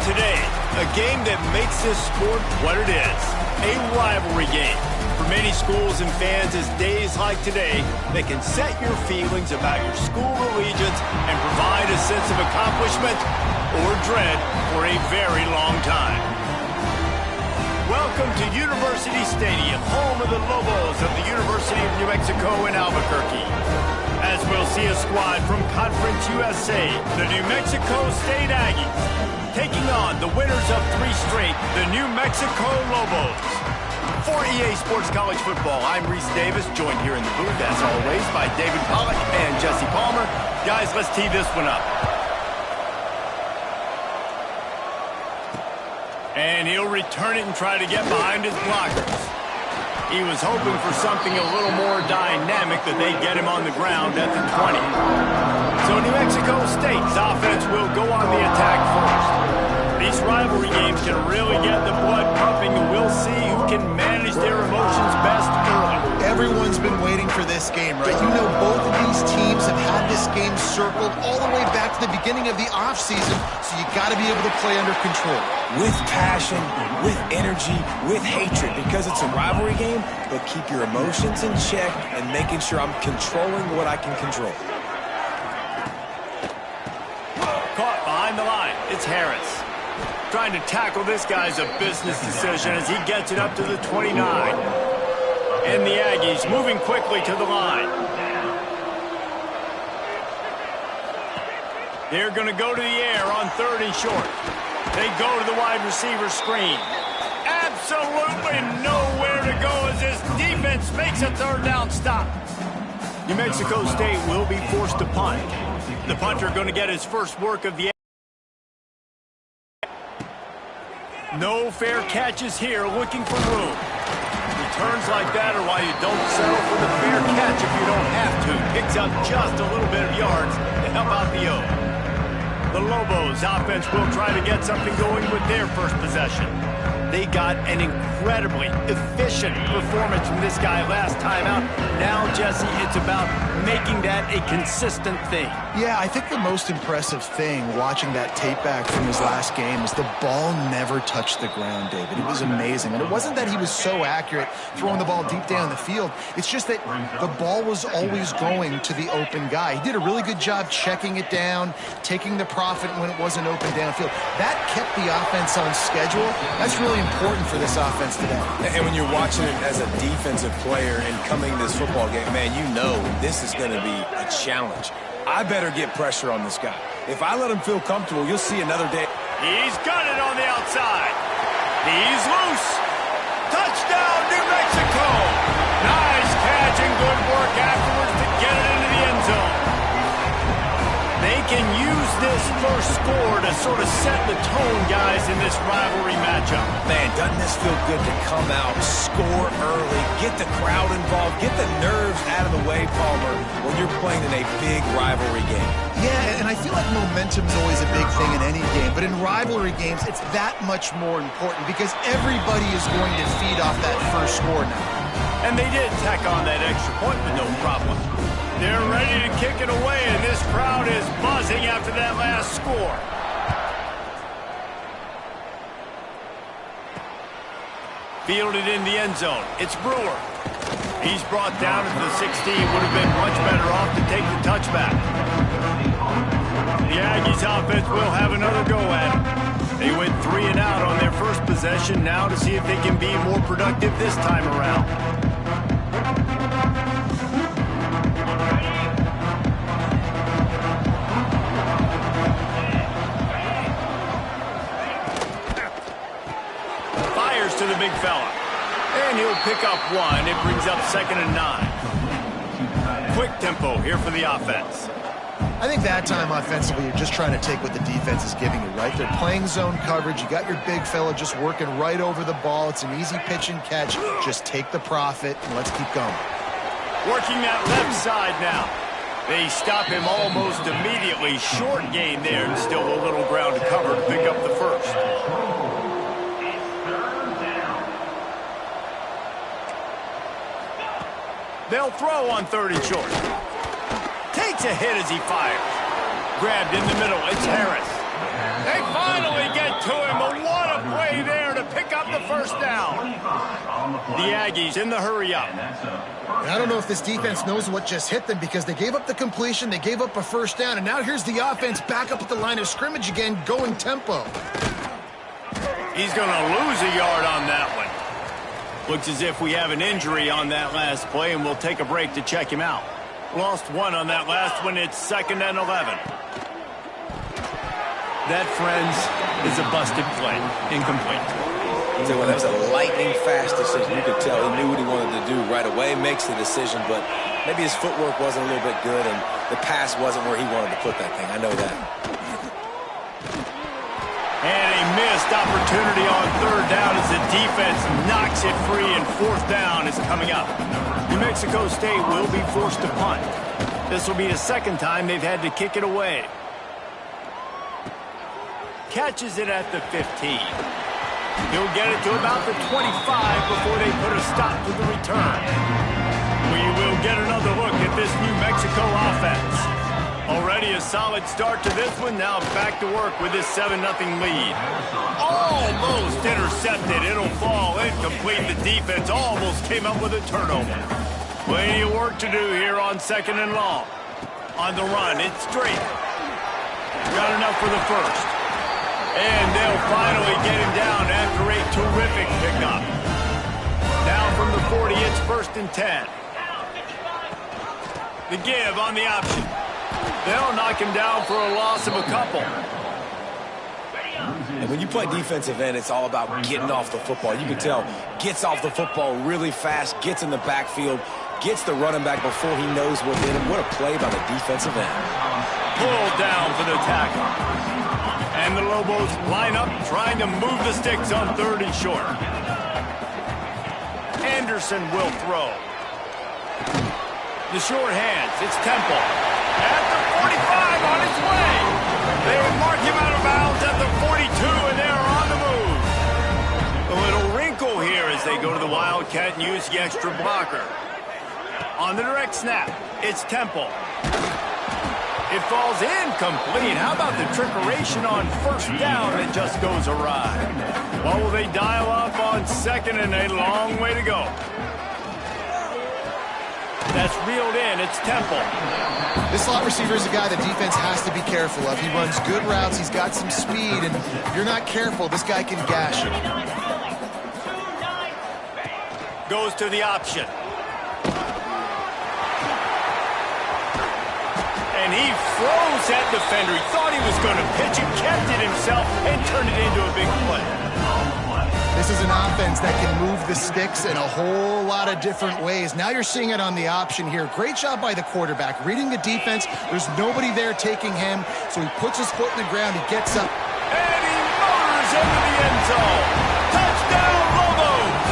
Today, a game that makes this sport what it is, a rivalry game. For many schools and fans, it's days like today that can set your feelings about your school allegiance and provide a sense of accomplishment or dread for a very long time. Welcome to University Stadium, home of the Lobos of the University of New Mexico in Albuquerque. As we'll see a squad from Conference USA, the New Mexico State Aggies, taking on the winners of 3 straight, the New Mexico Lobos. For EA Sports College Football, I'm Reese Davis, joined here in the booth, as always, by David Pollack and Jesse Palmer. Guys, let's tee this one up. And he'll return it and try to get behind his blockers. He was hoping for something a little more dynamic, that they'd get him on the ground at the 20. So New Mexico State's offense will go on the attack first. These rivalry games can really get the blood pumping, and we'll see who can manage their emotions best early. Everyone's been waiting for this game, right? You know, both of these teams have had this game circled all the way back to the beginning of the offseason, so you got to be able to play under control. With passion, with energy, with hatred, because it's a rivalry game, but keep your emotions in check and making sure I'm controlling what I can control. Caught behind the line. It's Harris. Trying to tackle this guy's a business decision as he gets it up to the 29. And the Aggies moving quickly to the line. They're going to go to the air on 3rd and short. They go to the wide receiver screen. Absolutely nowhere to go as this defense makes a 3rd down stop. New Mexico State will be forced to punt. The punter going to get his first work of the No fair catches here, looking for room. Returns like that are why you don't settle for the fair catch if you don't have to. Picks up just a little bit of yards to help out the O. The Lobos offense will try to get something going with their first possession. They got an incredibly efficient performance from this guy last time out. Now, Jesse, it's about making that a consistent thing. Yeah, I think the most impressive thing watching that tape back from his last game is the ball never touched the ground, David. It was amazing. And it wasn't that he was so accurate throwing the ball deep down the field. It's just that the ball was always going to the open guy. He did a really good job checking it down, taking the profit when it wasn't open downfield. That kept the offense on schedule. That's really important for this offense today. And when you're watching it as a defensive player and coming to this football game, man, you know this is going to be a challenge. I better get pressure on this guy. If I let him feel comfortable, you'll see another day. He's got it on the outside. He's loose. Touchdown, New Mexico. Nice catch and good work afterwards to get it into the end zone. They can use this first score to sort of set the tone, guys, in this rivalry matchup. Man, doesn't this feel good to come out, score early, get the crowd involved, get the nerves out of the way, Palmer, when you're playing in a big rivalry game? Yeah, and I feel like momentum is always a big thing in any game, but in rivalry games, it's that much more important because everybody is going to feed off that first score now. And they did tack on that extra point with no problem. They're ready to kick it away, and this crowd is buzzing after that last score. Fielded in the end zone. It's Brewer. He's brought down at the 16. Would have been much better off to take the touchback. The Aggies offense will have another go at it. They went 3 and out on their first possession. Now to see if they can be more productive this time around. Fires to the big fella. And he'll pick up 1. It brings up 2nd and 9. Quick tempo here for the offense. I think that time offensively, you're just trying to take what the defense is giving you, right? They're playing zone coverage. You got your big fella just working right over the ball. It's an easy pitch and catch. Just take the profit and let's keep going. Working that left side now. They stop him almost immediately. Short gain there and still a little ground to cover to pick up the first. They'll throw on 3rd and short. Takes a hit as he fires. Grabbed in the middle. It's Harris. They finally get to first down. The Aggies in the hurry up. And I don't know if this defense knows what just hit them because they gave up the completion, they gave up a first down, and now here's the offense back up at the line of scrimmage again, going tempo. He's going to lose a yard on that one. Looks as if we have an injury on that last play, and we'll take a break to check him out. Lost one on that last one. It's 2nd and 11. That, friends, is a busted play. Incomplete. So that was a lightning-fast decision. You could tell he knew what he wanted to do right away. Makes the decision, but maybe his footwork wasn't a little bit good, and the pass wasn't where he wanted to put that thing. I know that. And a missed opportunity on 3rd down as the defense knocks it free, and 4th down is coming up. New Mexico State will be forced to punt. This will be the 2nd time they've had to kick it away. Catches it at the 15. He'll get it to about the 25 before they put a stop to the return. We will get another look at this New Mexico offense. Already a solid start to this one. Now back to work with this 7-0 lead. Almost intercepted. It'll fall incomplete. The defense almost came up with a turnover. Plenty of work to do here on 2nd and long. On the run, it's straight. Got enough for the first. And they'll finally get him down after a terrific pickup. Now from the 40, it's 1st and 10. The give on the option. They'll knock him down for a loss of a couple. And when you play defensive end, it's all about getting off the football. You can tell, gets off the football really fast, gets in the backfield, gets the running back before he knows what's in him. What a play by the defensive end. Pulled down for the tackle. And the Lobos line up, trying to move the sticks on 3rd and short. Anderson will throw. The short hands, it's Temple. At the 45 on its way. They mark him out of bounds at the 42, and they're on the move. A little wrinkle here as they go to the Wildcat and use the extra blocker. On the direct snap, it's Temple. It falls incomplete. How about the trickeration on 1st down that just goes awry? Well, will they dial up on 2nd and a long way to go? That's reeled in. It's Temple. This slot receiver is a guy the defense has to be careful of. He runs good routes. He's got some speed, and if you're not careful, this guy can gash it. Goes to the option. And he froze that defender. He thought he was going to pitch it, kept it himself, and turned it into a big play. This is an offense that can move the sticks in a whole lot of different ways. Now you're seeing it on the option here. Great job by the quarterback. Reading the defense, there's nobody there taking him, so he puts his foot in the ground, he gets up. And he motors into the end zone. Touchdown, Lobos!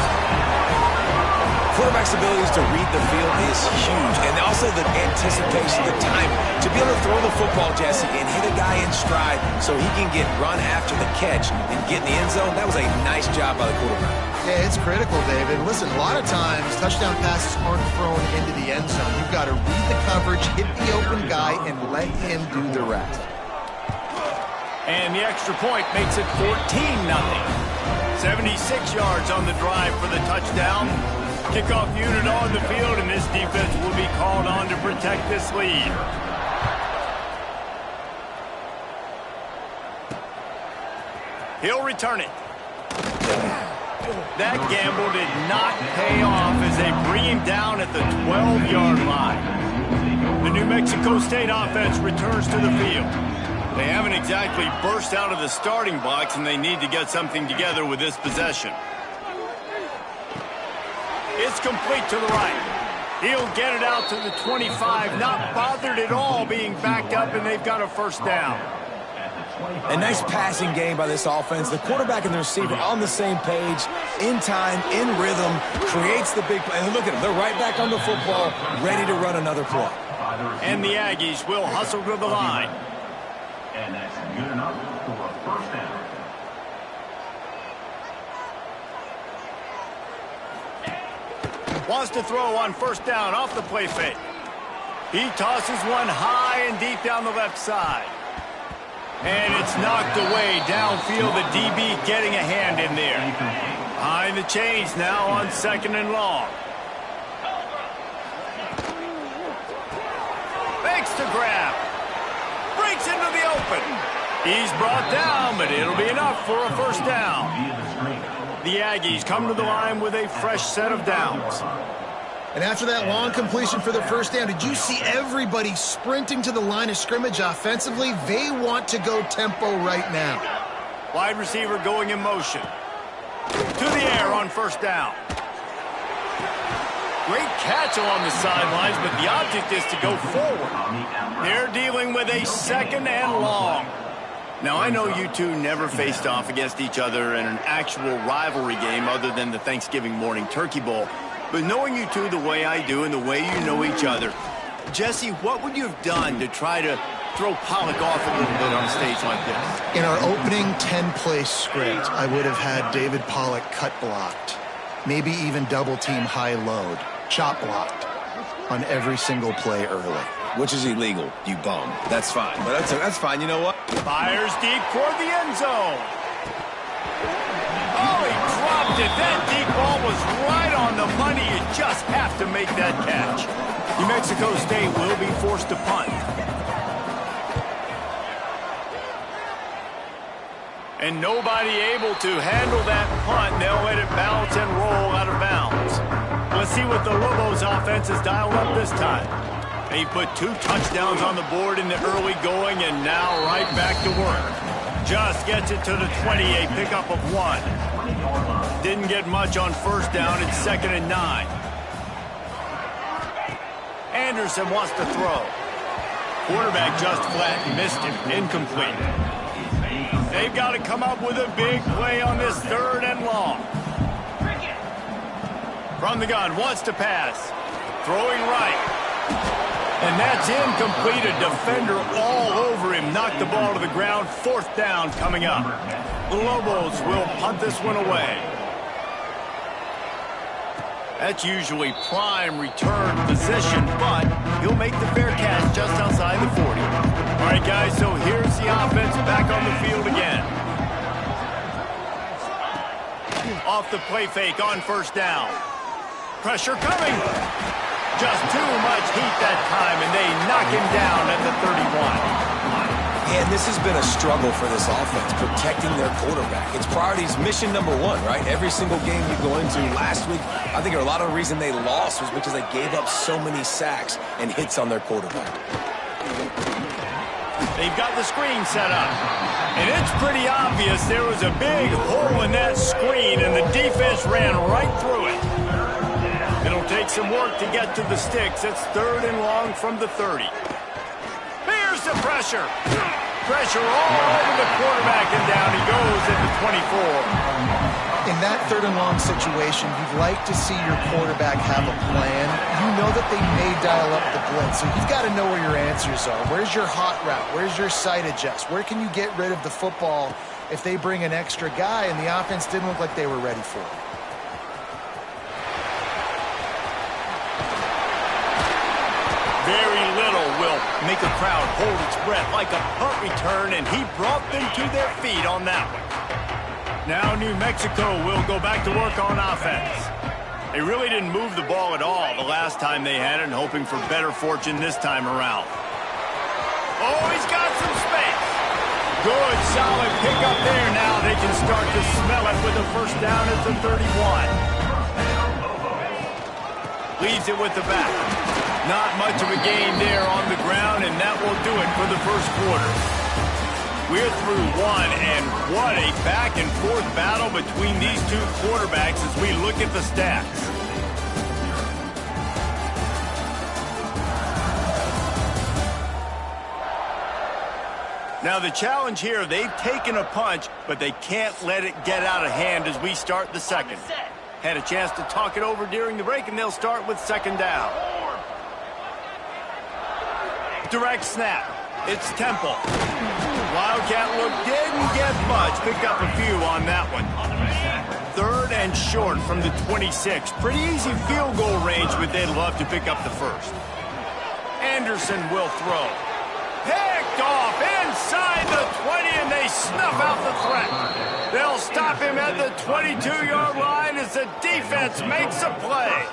Quarterback's abilities to read the field is huge, and also the anticipation, the time to be able to throw the football, Jesse, and hit a guy in stride so he can get run after the catch and get in the end zone. That was a nice job by the quarterback. Yeah, it's critical, David. Listen, a lot of times touchdown passes aren't thrown into the end zone. You've got to read the coverage, hit the open guy, and let him do the rest. And the extra point makes it 14-0. 76 yards on the drive for the touchdown. Kickoff unit on the field, and this defense will be called on to protect this lead. He'll return it. That gamble did not pay off as they bring him down at the 12-yard line. The New Mexico State offense returns to the field. They haven't exactly burst out of the starting blocks, and they need to get something together with this possession. It's complete to the right. He'll get it out to the 25, not bothered at all being backed up, and they've got a first down. A nice passing game by this offense. The quarterback and the receiver on the same page, in time, in rhythm, creates the big play. And look at them. They're right back on the football, ready to run another play. And the Aggies will hustle to the line. And that's good enough for a first down. Wants to throw on first down off the play fake. He tosses one high and deep down the left side. And it's knocked away downfield. The DB getting a hand in there. Behind the chains now on 2nd and long. Makes the grab. Breaks into the open. He's brought down, but it'll be enough for a first down. The Aggies come to the line with a fresh set of downs. And after that long completion for the first down, did you see everybody sprinting to the line of scrimmage offensively? They want to go tempo right now. Wide receiver going in motion. To the air on first down. Great catch along the sidelines, but the object is to go forward. They're dealing with a 2nd and long. Now, I know you two never faced off against each other in an actual rivalry game other than the Thanksgiving morning Turkey Bowl. But knowing you two the way I do and the way you know each other, Jesse, what would you have done to try to throw Pollock off a little bit on a stage like this? In our opening 10-play script, I would have had David Pollock cut blocked, maybe even double-team high load, chop blocked on every single play early. Which is illegal, you bum. That's fine. But that's fine. You know what? Fires deep toward the end zone. Oh, he dropped it. That deep ball was right on the money. You just have to make that catch. New Mexico State will be forced to punt. And nobody able to handle that punt. They'll let it bounce and roll out of bounds. Let's see what the Lobos offense has dialed up this time. He put 2 touchdowns on the board in the early going, and now right back to work. Just gets it to the 20, a pickup of 1. Didn't get much on first down. It's 2nd and 9. Anderson wants to throw. Quarterback just flat, missed him, incomplete. They've got to come up with a big play on this 3rd and long. From the gun, wants to pass. Throwing right. And that's incomplete. A defender all over him. Knocked the ball to the ground. 4th down coming up. The Lobos will punt this one away. That's usually prime return position, but he'll make the fair catch just outside the 40. All right, guys, so here's the offense back on the field again. Off the play fake on first down. Pressure coming. Just too much heat that time, and they knock him down at the 31. And this has been a struggle for this offense, protecting their quarterback. It's priorities, mission number 1, right? Every single game you go into last week, I think a lot of the reason they lost was because they gave up so many sacks and hits on their quarterback. They've got the screen set up. And it's pretty obvious there was a big hole in that screen, and the defense ran right through it. It'll take some work to get to the sticks. It's 3rd and long from the 30. Here's the pressure. Pressure all over the quarterback, and down he goes at the 24. In that 3rd and long situation, you'd like to see your quarterback have a plan. You know that they may dial up the blitz, so you've got to know where your answers are. Where's your hot route? Where's your side adjust? Where can you get rid of the football if they bring an extra guy, and the offense didn't look like they were ready for it? Very little will make a crowd hold its breath like a punt return, and he brought them to their feet on that one. Now New Mexico will go back to work on offense. They really didn't move the ball at all the last time they had it, and hoping for better fortune this time around. Oh, he's got some space. Good, solid pickup there. Now they can start to smell it with a first down at the 31. Leaves it with the back. Not much of a gain there on the ground, and that will do it for the first quarter. We're through one, and what a back-and-forth battle between these two quarterbacks as we look at the stats. Now the challenge here, they've taken a punch, but they can't let it get out of hand as we start the second. Had a chance to talk it over during the break, and they'll start with second down. Direct snap. It's Temple. Wildcat look didn't get much. Picked up a few on that one. 3rd and short from the 26. Pretty easy field goal range, but they'd love to pick up the first. Anderson will throw. Picked off in inside the 20, and they snuff out the threat. They'll stop him at the 22-yard line as the defense makes a play.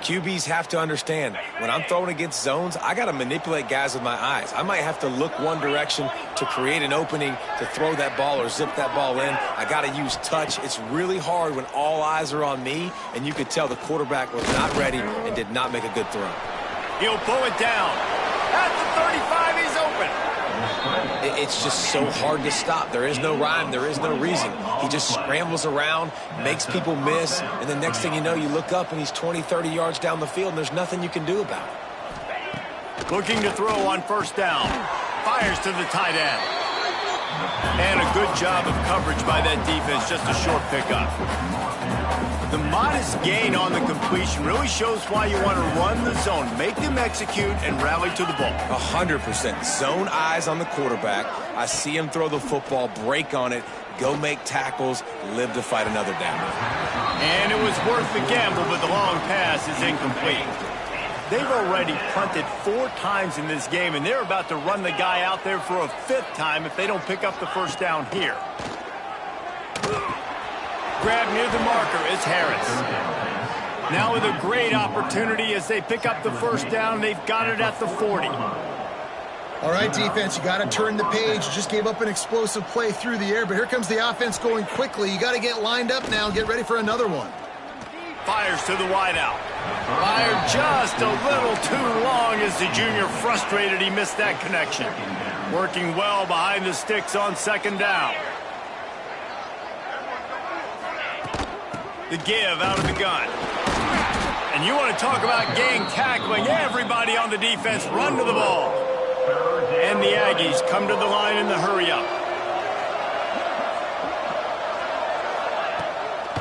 QBs have to understand, when I'm throwing against zones, I got to manipulate guys with my eyes. I might have to look one direction to create an opening to throw that ball or zip that ball in. I got to use touch. It's really hard when all eyes are on me, and you could tell the quarterback was not ready and did not make a good throw. He'll pull it down. At the 35, he's open. It's just so hard to stop. There is no rhyme. There is no reason. He just scrambles around, makes people miss, and the next thing you know, you look up and he's 20, 30 yards down the field, and there's nothing you can do about it. Looking to throw on first down. Fires to the tight end. And a good job of coverage by that defense. Just a short pickup. The modest gain on the completion really shows why you want to run the zone, make them execute, and rally to the ball. 100%. Zone eyes on the quarterback. I see him throw the football, break on it, go make tackles, live to fight another down. And it was worth the gamble, but the long pass is incomplete. They've already punted 4 times in this game, and they're about to run the guy out there for a 5th time if they don't pick up the first down here. Grab near the marker is Harris. Now with a great opportunity as they pick up the first down. They've got it at the 40. All right, defense, you got to turn the page. You just gave up an explosive play through the air, but here comes the offense going quickly. You got to get lined up now and get ready for another one. Fires to the wideout. Fired just a little too long as the junior frustrated he missed that connection. Working well behind the sticks on second down. The give out of the gun. And you want to talk about gang tackling. Everybody on the defense run to the ball. And the Aggies come to the line in the hurry-up.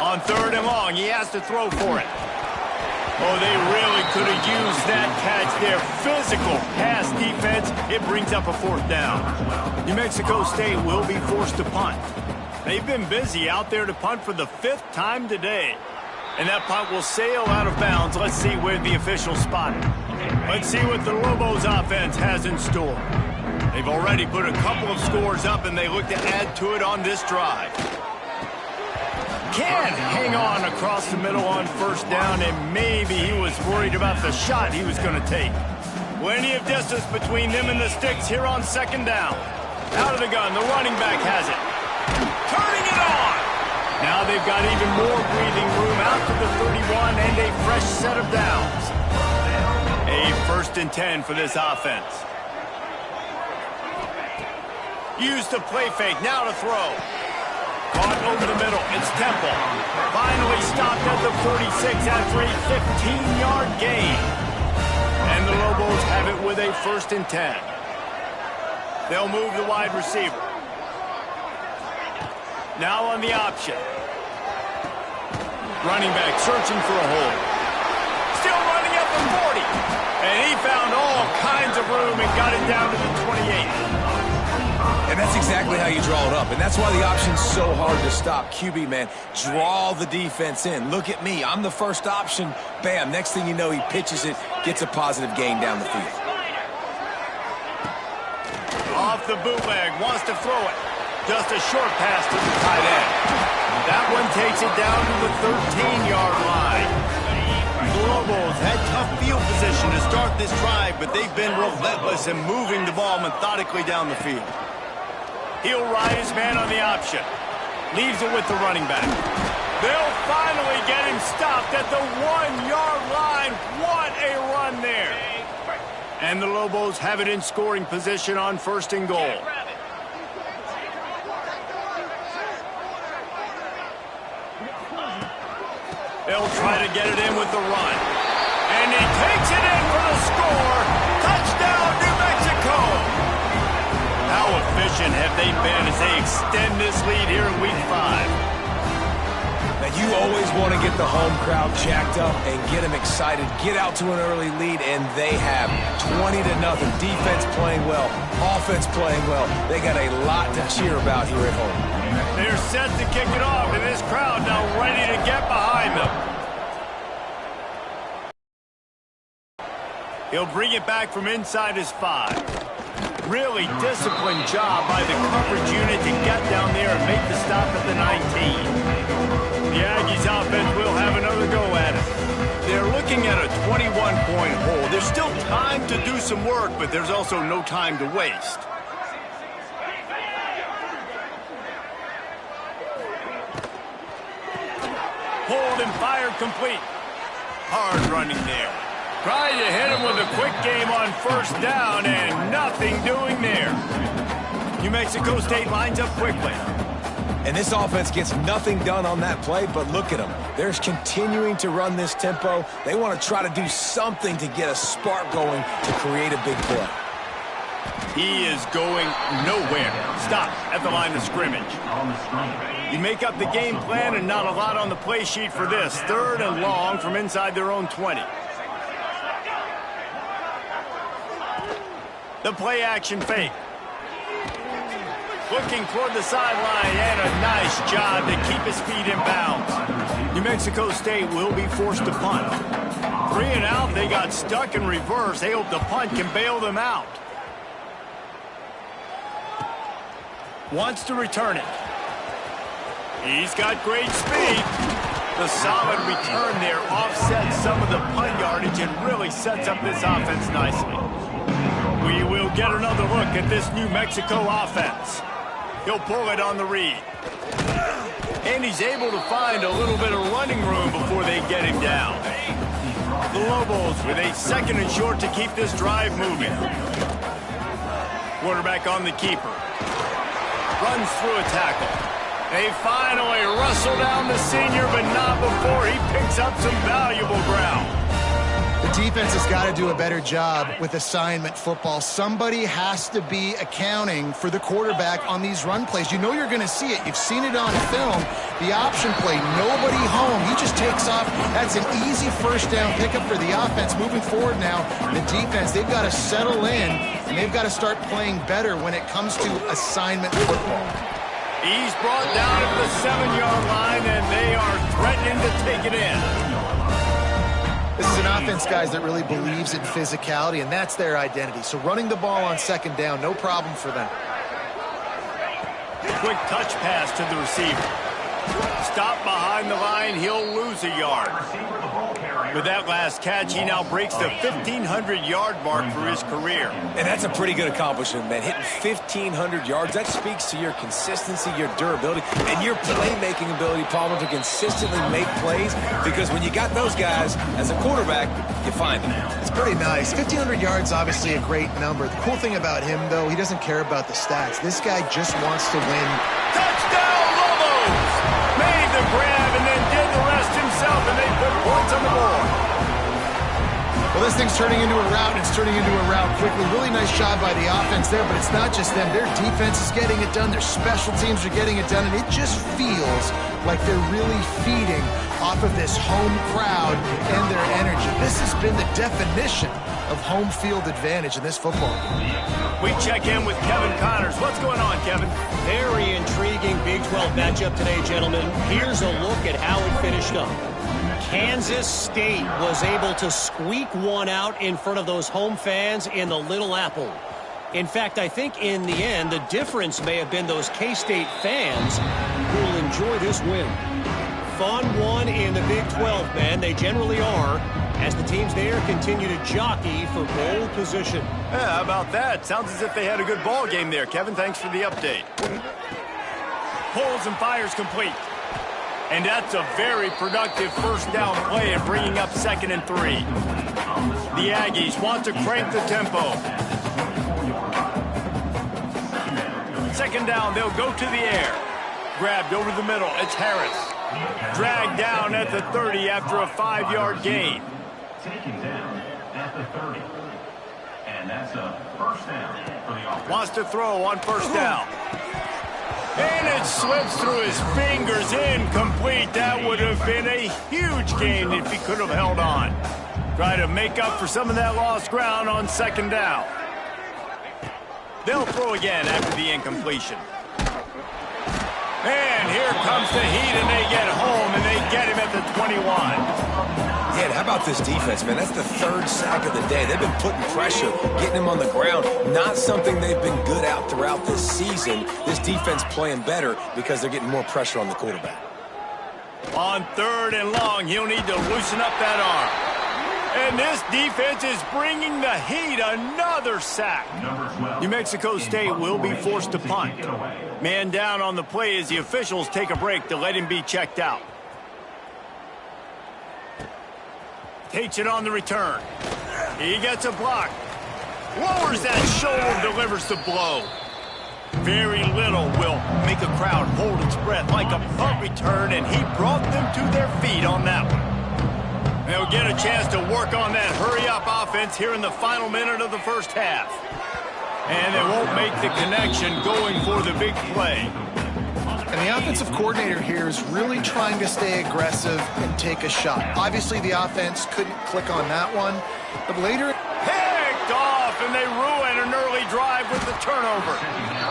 On 3rd and long, he has to throw for it. Oh, they really could have used that catch there. Physical pass defense. It brings up a 4th down. New Mexico State will be forced to punt. They've been busy out there to punt for the 5th time today. And that punt will sail out of bounds. Let's see where the officials spot it. Let's see what the Lobos offense has in store. They've already put a couple of scores up, and they look to add to it on this drive. Can't hang on across the middle on first down, and maybe he was worried about the shot he was going to take. Plenty of distance between them and the sticks here on second down. Out of the gun, the running back has it. Turning it on! Now they've got even more breathing room out to the 31 and a fresh set of downs. A 1st and 10 for this offense. Use the play fake, now to throw. Caught over the middle, it's Temple. Finally stopped at the 46 after a 15-yard gain. And the Lobos have it with a 1st and 10. They'll move the wide receiver. Now on the option. Running back searching for a hole. Still running at the 40. And he found all kinds of room and got it down to the 28. And that's exactly how you draw it up. And that's why the option's so hard to stop. QB, man, draw the defense in. Look at me. I'm the first option. Bam. Next thing you know, he pitches it, gets a positive gain down the field. Off the bootleg, wants to throw it. Just a short pass to the tight end. That one takes it down to the 13-yard line. The Lobos had tough field position to start this drive, but they've been relentless in moving the ball methodically down the field. He'll ride his man on the option. Leaves it with the running back. They'll finally get him stopped at the 1-yard line. What a run there. And the Lobos have it in scoring position on 1st and goal. They'll try to get it in with the run. And he takes it in for the score. Touchdown, New Mexico. How efficient have they been as they extend this lead here in Week 5? Now, you always want to get the home crowd jacked up and get them excited. Get out to an early lead, and they have 20-0. Defense playing well, offense playing well. They got a lot to cheer about here at home. They're set to kick it off, and this crowd now ready to get behind them. He'll bring it back from inside his 5. Really disciplined job by the coverage unit to get down there and make the stop at the 19. The Aggies offense will have another go at it. They're looking at a 21-point hole. There's still time to do some work, but there's also no time to waste. Hold and fired complete. Hard running there. Trying to hit him with a quick game on first down and nothing doing there. New Mexico State lines up quickly. And this offense gets nothing done on that play, but look at them. They're continuing to run this tempo. They want to try to do something to get a spark going to create a big play. He is going nowhere. Stop at the line of scrimmage. You make up the game plan and not a lot on the play sheet for this. 3rd and long from inside their own 20. The play action fake. Looking toward the sideline, and a nice job to keep his feet in bounds. New Mexico State will be forced to punt. 3 and out, they got stuck in reverse. They hope the punt can bail them out. Wants to return it. He's got great speed. The solid return there offsets some of the punt yardage and really sets up this offense nicely. We will get another look at this New Mexico offense. He'll pull it on the read. And he's able to find a little bit of running room before they get him down. The Lobos with a 2nd and short to keep this drive moving. Quarterback on the keeper. Runs through a tackle. They finally wrestle down the senior, but not before he picks up some valuable ground. The defense has got to do a better job with assignment football. Somebody has to be accounting for the quarterback on these run plays. You know you're going to see it. You've seen it on film. The option play, nobody home. He just takes off. That's an easy first down pickup for the offense. Moving forward now, the defense, they've got to settle in, and they've got to start playing better when it comes to assignment football. He's brought down at the 7-yard line, and they are threatening to take it in. This is an offense, guys, that really believes in physicality, and that's their identity. So running the ball on 2nd down, no problem for them. Quick touch pass to the receiver. Stop behind the line, he'll lose a yard. With that last catch, he now breaks the 1,500-yard mark for his career. And that's a pretty good accomplishment, man. Hitting 1,500 yards, that speaks to your consistency, your durability, and your playmaking ability, Palmer, to consistently make plays. Because when you got those guys as a quarterback, you find them. It's pretty nice. 1,500 yards, obviously a great number. The cool thing about him, though, he doesn't care about the stats. This guy just wants to win. Touchdown, Lobos! Made the grab and then did the rest himself, and they put points on the board. Well, this thing's turning into a rout, and it's turning into a rout quickly. Really nice job by the offense there, but it's not just them. Their defense is getting it done. Their special teams are getting it done, and it just feels like they're really feeding off of this home crowd and their energy. This has been the definition of home field advantage in this football game. We check in with Kevin Connors. What's going on, Kevin? Very intriguing Big 12 matchup today, gentlemen. Here's a look at how it finished up. Kansas State was able to squeak one out in front of those home fans in the Little Apple. In fact, I think in the end, the difference may have been those K-State fans who will enjoy this win. Fun one in the Big 12, man. They generally are, as the teams there continue to jockey for bowl position. Yeah, how about that? Sounds as if they had a good ball game there, Kevin. Thanks for the update. Pulls and fires complete. And that's a very productive first down play and bringing up 2nd and 3. The Aggies want to crank the tempo. 2nd down, they'll go to the air. Grabbed over the middle, it's Harris. Dragged down at the 30 after a 5-yard gain. Taken down at the 30. And that's a first down for the offense. Wants to throw on first down. And it slips through his fingers, incomplete. That would have been a huge gain if he could have held on. Try to make up for some of that lost ground on 2nd down. They'll throw again after the incompletion. And here comes the heat, and they get home, and they get him at the 21. Yeah, How about this defense, man? That's the third sack of the day. They've been putting pressure, getting him on the ground. Not something they've been good at throughout this season. This defense playing better because they're getting more pressure on the quarterback. On 3rd and long, he'll need to loosen up that arm. And this defense is bringing the heat. Another sack. New Mexico State will be forced to punt. Man down on the play as the officials take a break to let him be checked out. Takes it on the return. He gets a block. Lowers that shoulder, delivers the blow. Very little will make a crowd hold its breath like a punt return, and he brought them to their feet on that one. They'll get a chance to work on that hurry-up offense here in the final minute of the first half. And they won't make the connection going for the big play. And the offensive coordinator here is really trying to stay aggressive and take a shot. Obviously, the offense couldn't click on that one, but later... Picked off, and they ruin an early drive with the turnover.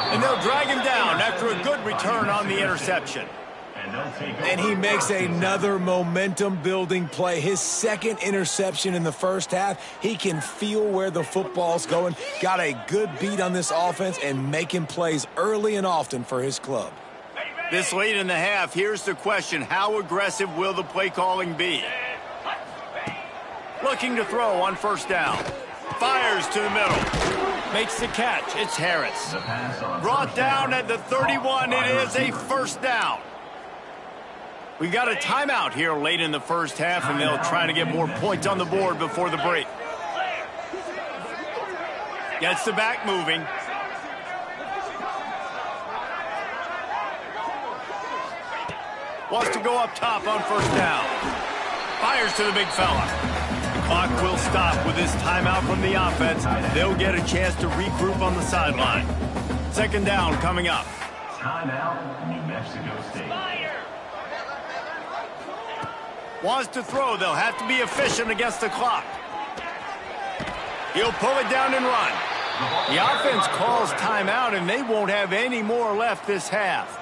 And they'll drag him down after a good return on the interception. And he makes another momentum-building play. His second interception in the first half. He can feel where the football's going. Got a good beat on this offense and making plays early and often for his club. This late in the half, here's the question. How aggressive will the play calling be? Looking to throw on 1st down. Fires to the middle. Makes the catch. It's Harris. Brought down at the 31. It is a 1st down. We got a timeout here late in the first half, and they'll try to get more points on the board before the break. Gets the back moving. Wants to go up top on 1st down. Fires to the big fella. The clock will stop with this timeout from the offense. They'll get a chance to regroup on the sideline. 2nd down coming up. Timeout, New Mexico State. Wants to throw. They'll have to be efficient against the clock. He'll pull it down and run. The offense calls timeout, and they won't have any more left this half.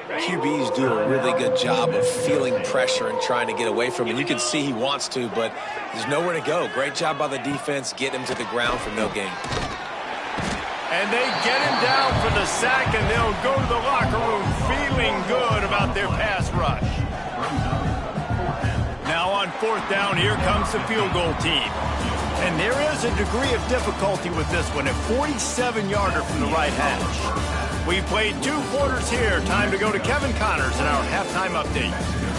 QBs do a really good job of feeling pressure and trying to get away from it. You can see he wants to, but there's nowhere to go. Great job by the defense, getting him to the ground for no gain. And they get him down for the sack, and they'll go to the locker room feeling good about their pass rush. Now on 4th down, here comes the field goal team. And there is a degree of difficulty with this one, a 47-yarder from the right hash. We played 2 quarters here. Time to go to Kevin Connors in our halftime update.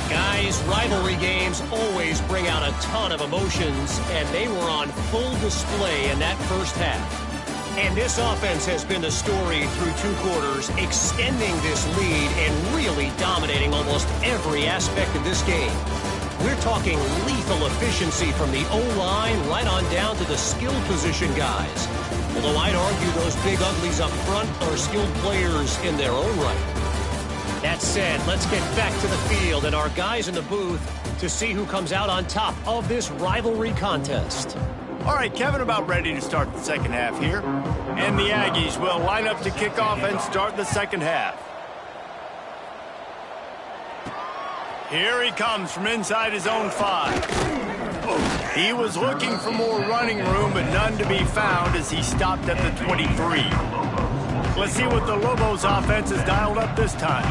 Guys, rivalry games always bring out a ton of emotions, and they were on full display in that first half. And this offense has been the story through 2 quarters, extending this lead and really dominating almost every aspect of this game. We're talking lethal efficiency from the O-line right on down to the skilled position guys. Although I'd argue those big uglies up front are skilled players in their own right. That said, let's get back to the field and our guys in the booth to see who comes out on top of this rivalry contest. All right, Kevin, about ready to start the second half here. And the Aggies will line up to kick off and start the second half. Here he comes from inside his own 5. He was looking for more running room, but none to be found as he stopped at the 23. Let's see what the Lobos offense has dialed up this time.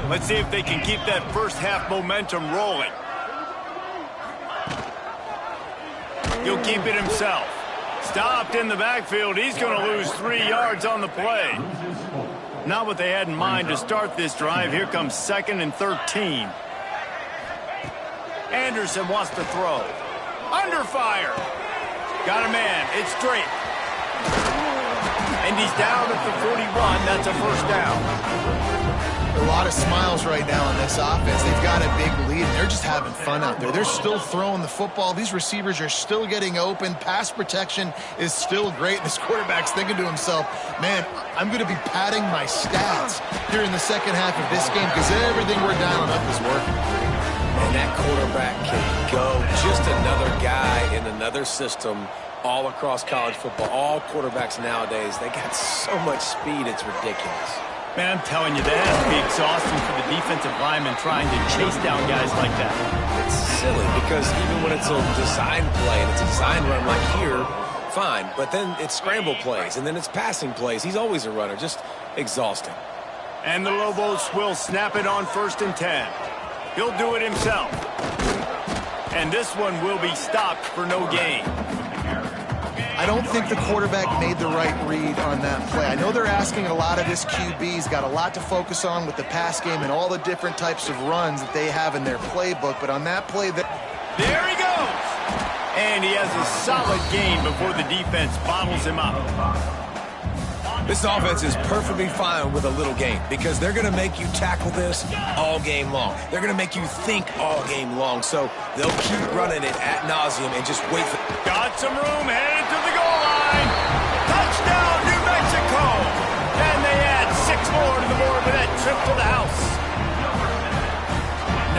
Let's see if they can keep that first half momentum rolling. He'll keep it himself. Stopped in the backfield. He's going to lose 3 yards on the play. Not what they had in mind to start this drive. Here comes 2nd and 13. Anderson wants to throw. Under fire. Got a man. It's straight. And he's down at the 41. That's a 1st down. A lot of smiles right now on this offense. They've got a big lead, and they're just having fun out there. They're still throwing the football. These receivers are still getting open. Pass protection is still great. This quarterback's thinking to himself, man, I'm going to be padding my stats here in the second half of this game because everything we're dialing up is working. And that quarterback can go. Just another guy in another system all across college football. All quarterbacks nowadays, they got so much speed, it's ridiculous. Man, I'm telling you, that has to be exhausting for the defensive lineman trying to chase down guys like that. It's silly because even when it's a design play and it's a design run like here, fine. But then it's scramble plays and then it's passing plays. He's always a runner. Just exhausting. And the Lobos will snap it on 1st and 10. He'll do it himself. And this one will be stopped for no gain. I don't think the quarterback made the right read on that play. I know they're asking a lot of this QB. He's got a lot to focus on with the pass game and all the different types of runs that they have in their playbook. But on that play, there he goes! And he has a solid gain before the defense bottles him up. This offense is perfectly fine with a little game because they're going to make you tackle this all game long. They're going to make you think all game long. So they'll keep running it ad nauseum and just wait for... Got some room, headed to the goal line. Touchdown, New Mexico! And they add 6 more to the board with that trip to the house.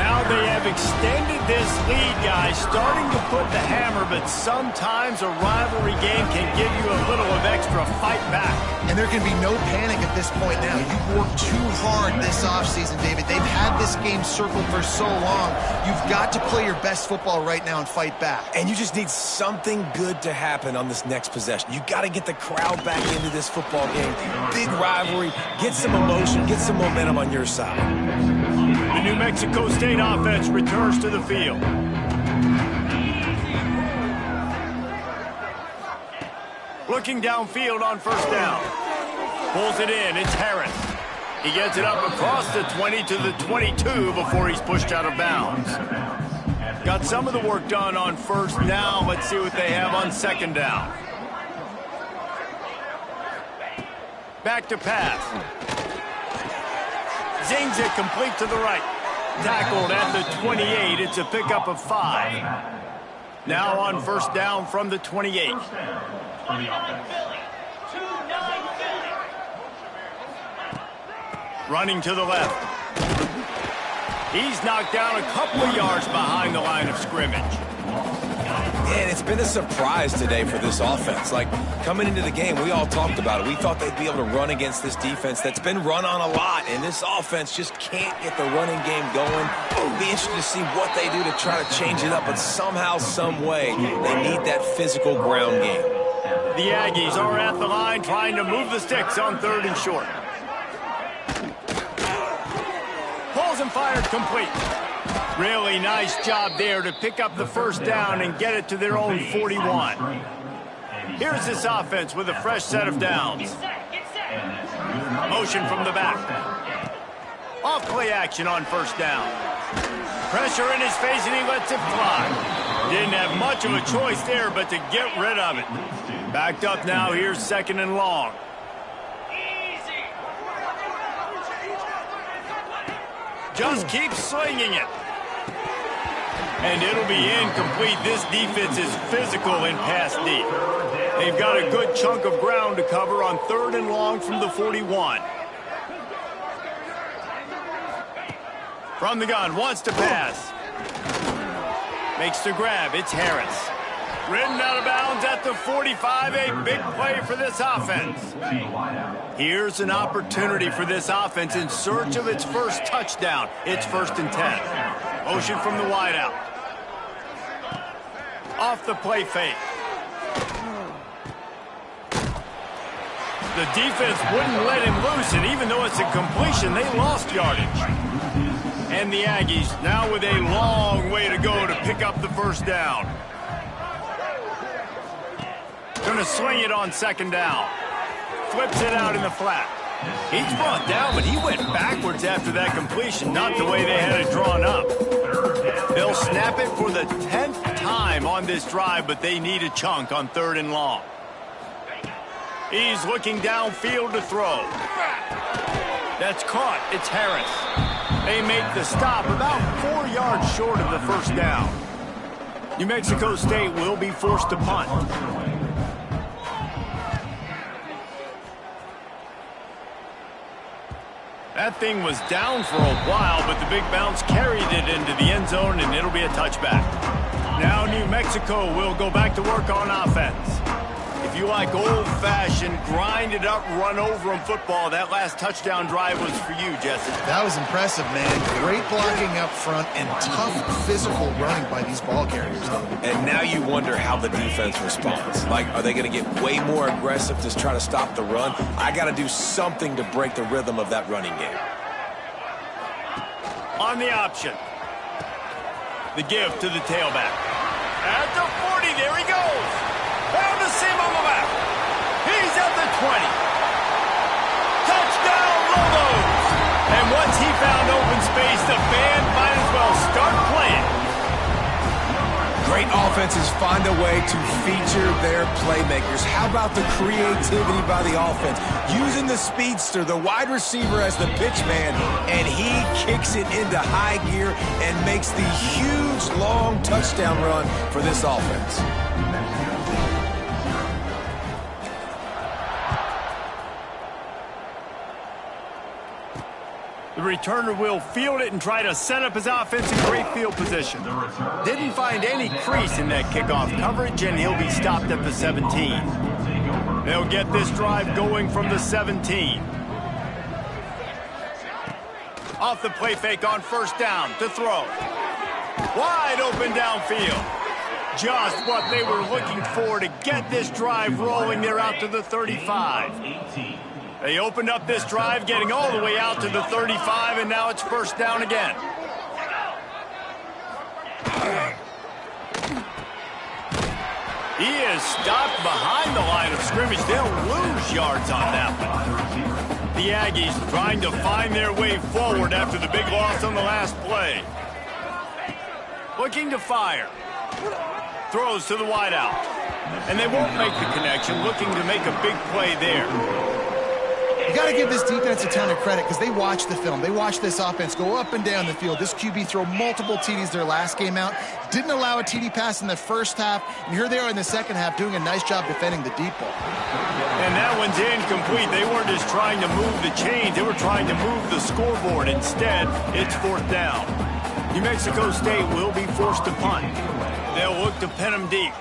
Now they have extended this lead, guys, starting to put the hammer, but sometimes a rivalry game can give you a little of extra fight back. And there can be no panic at this point now. You've worked too hard this offseason, David. They've had this game circled for so long. You've got to play your best football right now and fight back. And you just need something good to happen on this next possession. You got to get the crowd back into this football game. Big rivalry. Get some emotion. Get some momentum on your side. The New Mexico State offense returns to the field. Looking downfield on 1st down. Pulls it in. It's Harris. He gets it up across the 20 to the 22 before he's pushed out of bounds. Got some of the work done on 1st down. Let's see what they have on 2nd down. Back to pass. Zings it complete to the right. Tackled at the 28. It's a pickup of 5. Now on 1st down from the 28. Running to the left. He's knocked down a couple of yards behind the line of scrimmage. And it's been a surprise today for this offense. Like, coming into the game, we all talked about it. We thought they'd be able to run against this defense that's been run on a lot, and this offense just can't get the running game going. It'll be interesting to see what they do to try to change it up, but somehow, some way, they need that physical ground game. The Aggies are at the line trying to move the sticks on 3rd and short. Pulls and fired complete. Really nice job there to pick up the 1st down and get it to their own 41. Here's this offense with a fresh set of downs. Motion from the back. Off play action on 1st down. Pressure in his face and he lets it fly. Didn't have much of a choice there but to get rid of it. Backed up now, here's 2nd and long. Just keep slinging it. And it'll be incomplete. This defense is physical in pass deep. They've got a good chunk of ground to cover on 3rd and long from the 41. From the gun, wants to pass. Makes the grab, it's Harris. Ridden out of bounds at the 45, a big play for this offense. Here's an opportunity for this offense in search of its first touchdown. It's 1st and 10. Motion from the wideout. Off the play fake. The defense wouldn't let him loose, and even though it's a completion, they lost yardage. And the Aggies now with a long way to go to pick up the 1st down. Going to swing it on 2nd down. Flips it out in the flat. He's brought down, but he went backwards after that completion, not the way they had it drawn up. They'll snap it for the 10th time on this drive, but they need a chunk on 3rd and long. He's looking downfield to throw. That's caught. It's Harris. They make the stop about 4 yards short of the 1st down. New Mexico State will be forced to punt. That thing was down for a while, but the big bounce carried it into the end zone, and it'll be a touchback. Now New Mexico will go back to work on offense. If If you like old-fashioned, grind-it-up, run-over-'em football, that last touchdown drive was for you, Jesse. That was impressive, man. Great blocking up front and tough physical running by these ball carriers, though. And now you wonder how the defense responds. Like, are they going to get way more aggressive to try to stop the run? I got to do something to break the rhythm of that running game. On the option. The give to the tailback. At the 40, there he goes. Found a seam on the left. He's at the 20. Touchdown, Lobos. And once he found open space, the band might as well start playing. Great offenses find a way to feature their playmakers. How about the creativity by the offense? Using the speedster, the wide receiver as the pitch man, and he kicks it into high gear and makes the huge, long touchdown run for this offense. The returner will field it and try to set up his offense in great field position. Didn't find any crease in that kickoff coverage, and he'll be stopped at the 17. They'll get this drive going from the 17. Off the play fake on first down to throw. Wide open downfield. Just what they were looking for to get this drive rolling. They're out to the 35. They opened up this drive, getting all the way out to the 35, and now it's first down again. He is stopped behind the line of scrimmage. They'll lose yards on that one. The Aggies trying to find their way forward after the big loss on the last play. Looking to fire. Throws to the wideout. And they won't make the connection, looking to make a big play there. You got to give this defense a ton of credit because they watch the film. They watch this offense go up and down the field. This QB throw multiple TDs their last game out. Didn't allow a TD pass in the first half. And here they are in the second half doing a nice job defending the deep ball. And that one's incomplete. They weren't just trying to move the chains. They were trying to move the scoreboard. Instead, it's fourth down. New Mexico State will be forced to punt. They'll look to pin them deep.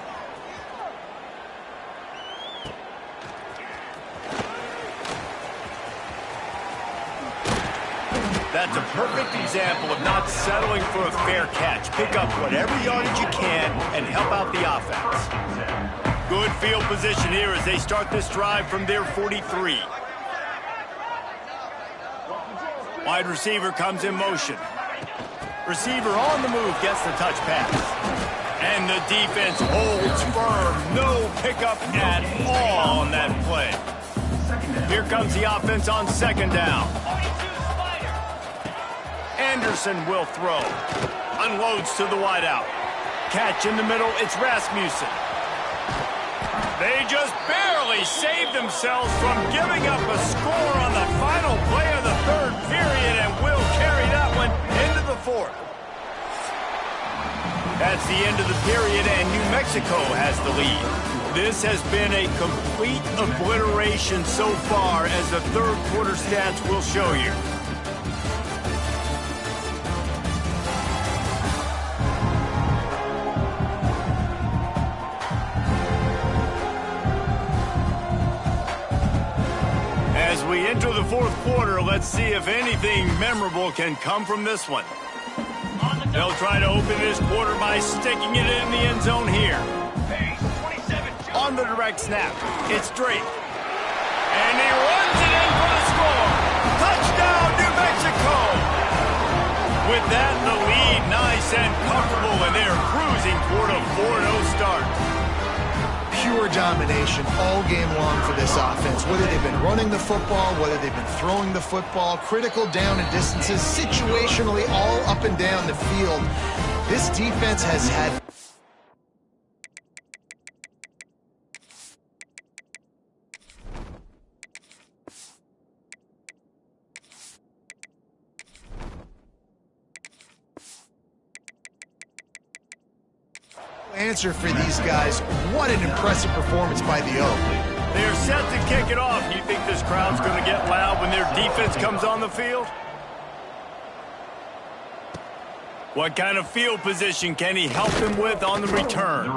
That's a perfect example of not settling for a fair catch. Pick up whatever yardage you can and help out the offense. Good field position here as they start this drive from their 43. Wide receiver comes in motion. Receiver on the move gets the touch pass. And the defense holds firm. No pickup at all on that play. Here comes the offense on second down. Anderson will throw. Unloads to the wideout. Catch in the middle, it's Rasmussen. They just barely saved themselves from giving up a score on the final play of the third period and will carry that one into the fourth. That's the end of the period, and New Mexico has the lead. This has been a complete obliteration so far, as the third quarter stats will show you. As we enter the fourth quarter, let's see if anything memorable can come from this one. They'll try to open this quarter by sticking it in the end zone here. On the direct snap, it's Drake. And he runs it in for the score. Touchdown, New Mexico! With that, the lead nice and comfortable, and they're cruising toward a 4-0 start. Pure domination all game long for this offense. Whether they've been running the football, whether they've been throwing the football, critical down and distances, situationally all up and down the field. This defense has had answer for these guys. What an impressive performance by the Oak. They're set to kick it off. You think this crowd's going to get loud when their defense comes on the field? What kind of field position can he help them with on the return?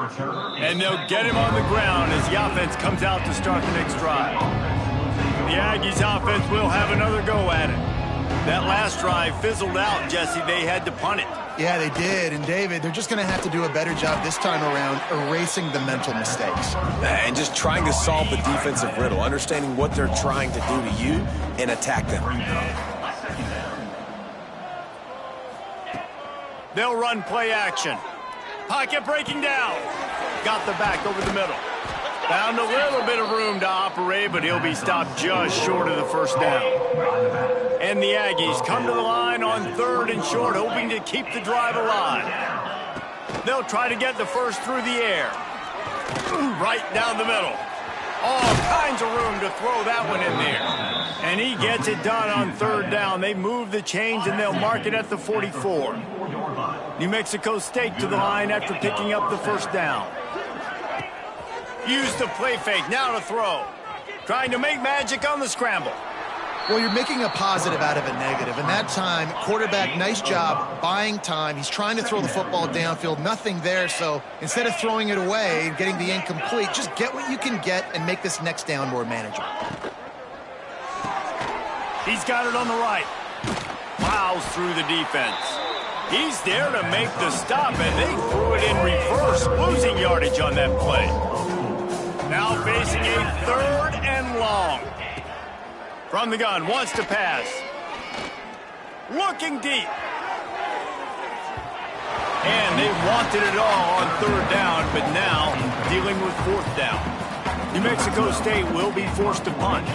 And they'll get him on the ground as the offense comes out to start the next drive. The Aggies offense will have another go at it. That last drive fizzled out, Jesse. They had to punt it. Yeah, they did. And, David, they're just going to have to do a better job this time around erasing the mental mistakes. And just trying to solve the defensive riddle, understanding what they're trying to do to you and attack them. They'll run play action. Pocket breaking down. Got the back over the middle. Found a little bit of room to operate, but he'll be stopped just short of the first down. And the Aggies come to the line on 3rd and short, hoping to keep the drive alive. They'll try to get the first through the air. Right down the middle. All kinds of room to throw that one in there. And he gets it done on 3rd down. They move the chains, and they'll mark it at the 44. New Mexico State to the line after picking up the first down. Use the play fake, now to throw. Trying to make magic on the scramble. Well, you're making a positive out of a negative. And that time, quarterback, nice job buying time. He's trying to throw the football downfield. Nothing there, so instead of throwing it away and getting the incomplete, just get what you can get and make this next down more manageable. He's got it on the right. Plows through the defense. He's there to make the stop, and they threw it in reverse, losing yardage on that play. Now facing a 3rd and long. From the gun, wants to pass. Looking deep. And they wanted it all on 3rd down, but now dealing with 4th down. New Mexico State will be forced to punt.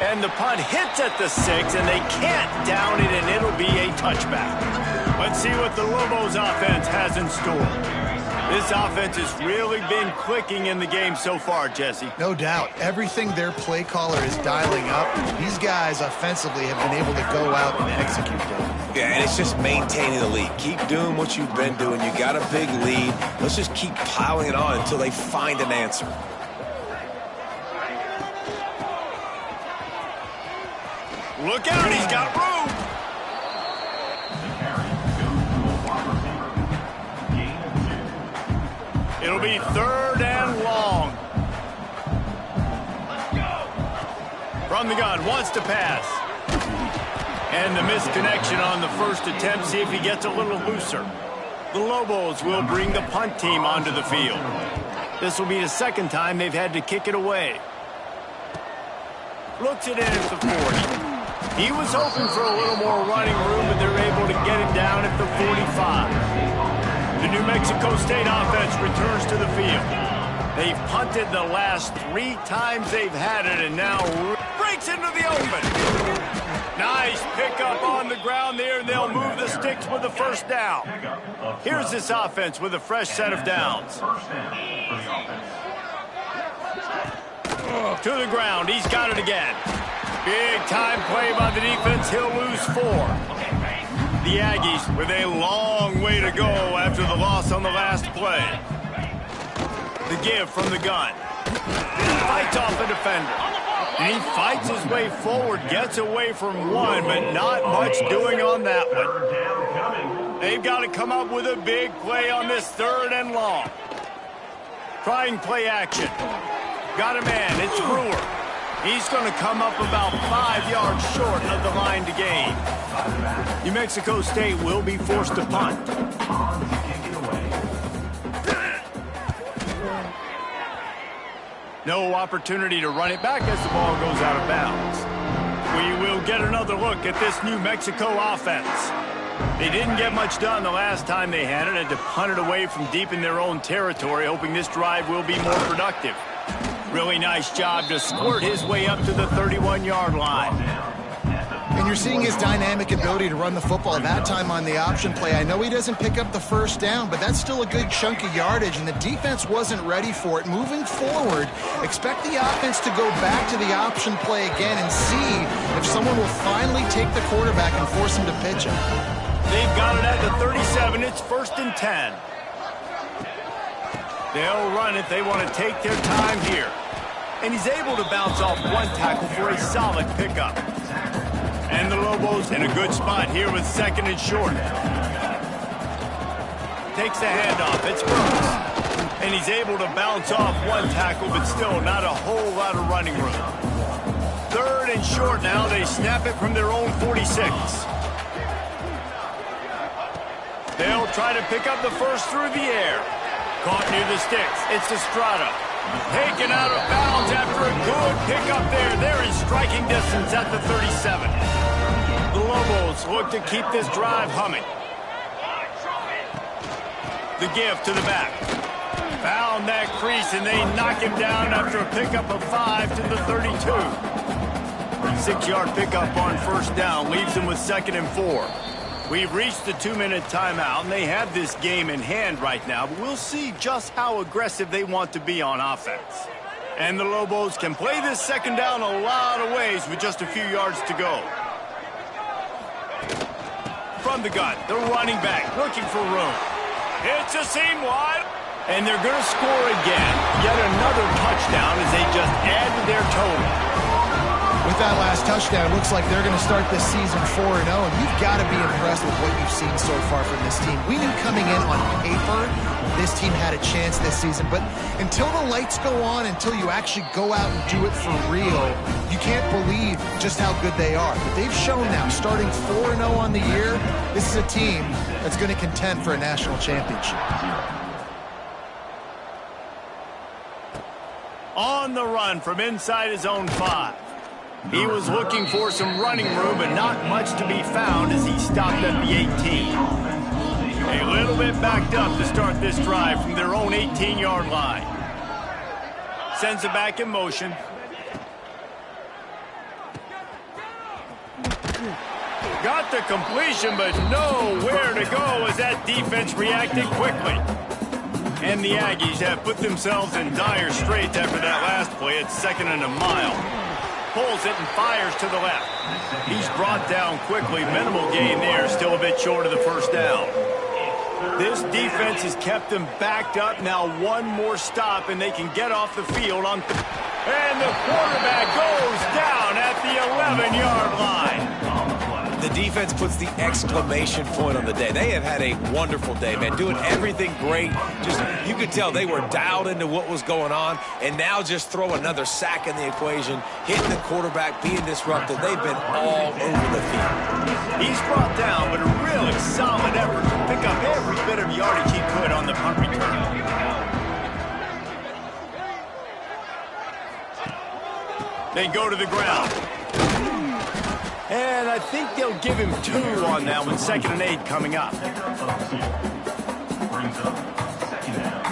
And the punt hits at the 6, and they can't down it, and it'll be a touchback. Let's see what the Lobos offense has in store. This offense has really been clicking in the game so far, Jesse. No doubt. Everything their play caller is dialing up, these guys offensively have been able to go out and execute them. Yeah, and it's just maintaining the lead. Keep doing what you've been doing. You got a big lead. Let's just keep piling it on until they find an answer. Look out, he's got room. It'll be 3rd and long. From the gun, wants to pass. And the misconnection on the first attempt. See if he gets a little looser. The Lobos will bring the punt team onto the field. This will be the 2nd time they've had to kick it away. Looks it in at the 40. He was hoping for a little more running room, but they're able to get him down at the 45. The New Mexico State offense returns to the field. They've punted the last 3 times they've had it, and now breaks into the open. Nice pickup on the ground there, and they'll move the sticks with the first down. Here's this offense with a fresh set of downs. To the ground, he's got it again. Big time play by the defense. He'll lose 4. The Aggies with a long way to go after the loss on the last play. The give from the gun. Fights off the defender. And he fights his way forward, gets away from one, but not much doing on that one. They've got to come up with a big play on this 3rd and long. Trying play action. Got a man. It's Brewer. He's going to come up about 5 yards short of the line to gain. New Mexico State will be forced to punt. No opportunity to run it back as the ball goes out of bounds. We will get another look at this New Mexico offense. They didn't get much done the last time they had it, had to punt it away from deep in their own territory, hoping this drive will be more productive. Really nice job to squirt his way up to the 31-yard line. And you're seeing his dynamic ability to run the football. That time on the option play, I know he doesn't pick up the first down, but that's still a good chunk of yardage, and the defense wasn't ready for it. Moving forward, expect the offense to go back to the option play again and see if someone will finally take the quarterback and force him to pitch it. They've got it at the 37. It's 1st and 10. They'll run it. They want to take their time here. and he's able to bounce off one tackle for a solid pickup. And the Lobos in a good spot here with 2nd and short. Takes the handoff. It's Brooks. And he's able to bounce off one tackle, but still not a whole lot of running room. 3rd and short now. They snap it from their own 46. They'll try to pick up the first through the air. Caught near the sticks. It's Estrada. Taken out of bounds after a good pickup there. They're in striking distance at the 37. The Lobos look to keep this drive humming. The give to the back. Found that crease, and they knock him down after a pickup of 5 to the 32. 6-yard pickup on 1st down leaves them with 2nd and 4. We've reached the 2-minute timeout, and they have this game in hand right now, but we'll see just how aggressive they want to be on offense. And the Lobos can play this 2nd down a lot of ways with just a few yards to go. From the gun, the running back looking for room. It's a seam wide. And they're going to score again. Yet another touchdown as they just add to their total. With that last touchdown, it looks like they're going to start this season 4-0, and you've got to be impressed with what you've seen so far from this team. We knew coming in on paper this team had a chance this season, but until the lights go on, until you actually go out and do it for real, you can't believe just how good they are. But they've shown now, starting 4-0 on the year, this is a team that's going to contend for a national championship. On the run from inside his own 5. He was looking for some running room, but not much to be found as he stopped at the 18. A little bit backed up to start this drive from their own 18-yard line. Sends it back in motion. Got the completion, but nowhere to go as that defense reacted quickly. And the Aggies have put themselves in dire straits after that last play. It's 2nd and a mile. Pulls it and fires to the left. He's brought down quickly. Minimal gain there. Still a bit short of the 1st down. This defense has kept them backed up. Now one more stop, and they can get off the field on. And the quarterback goes down at the 11-yard line. The defense puts the exclamation point on the day. They have had a wonderful day, man, doing everything great. Just, you could tell they were dialed into what was going on, and now just throw another sack in the equation, hitting the quarterback, being disruptive. They've been all over the field. He's brought down, but a really solid effort to pick up every bit of yardage he could on the punt return. They go to the ground. And I think they'll give him 2 on that one. 2nd and 8 coming up. Brings up 2nd down.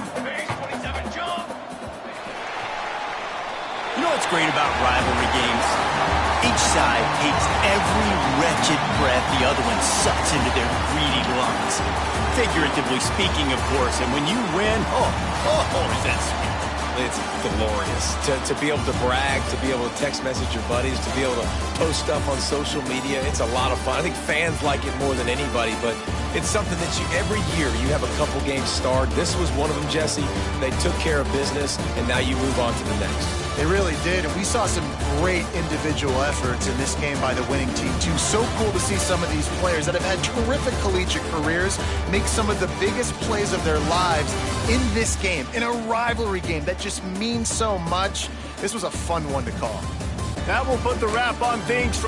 You know what's great about rivalry games? Each side takes every wretched breath the other one sucks into their greedy lungs. Figuratively speaking, of course. And when you win, is that sweet. It's glorious to be able to brag, to be able to text message your buddies, to be able to post stuff on social media. It's a lot of fun. I think fans like it more than anybody, but it's something that every year you have a couple games starred. This was one of them, Jesse. They took care of business, and now you move on to the next. They really did, and we saw some great individual efforts in this game by the winning team, too. So cool to see some of these players that have had terrific collegiate careers make some of the biggest plays of their lives in this game, in a rivalry game that just means so much. This was a fun one to call. That will put the wrap on things.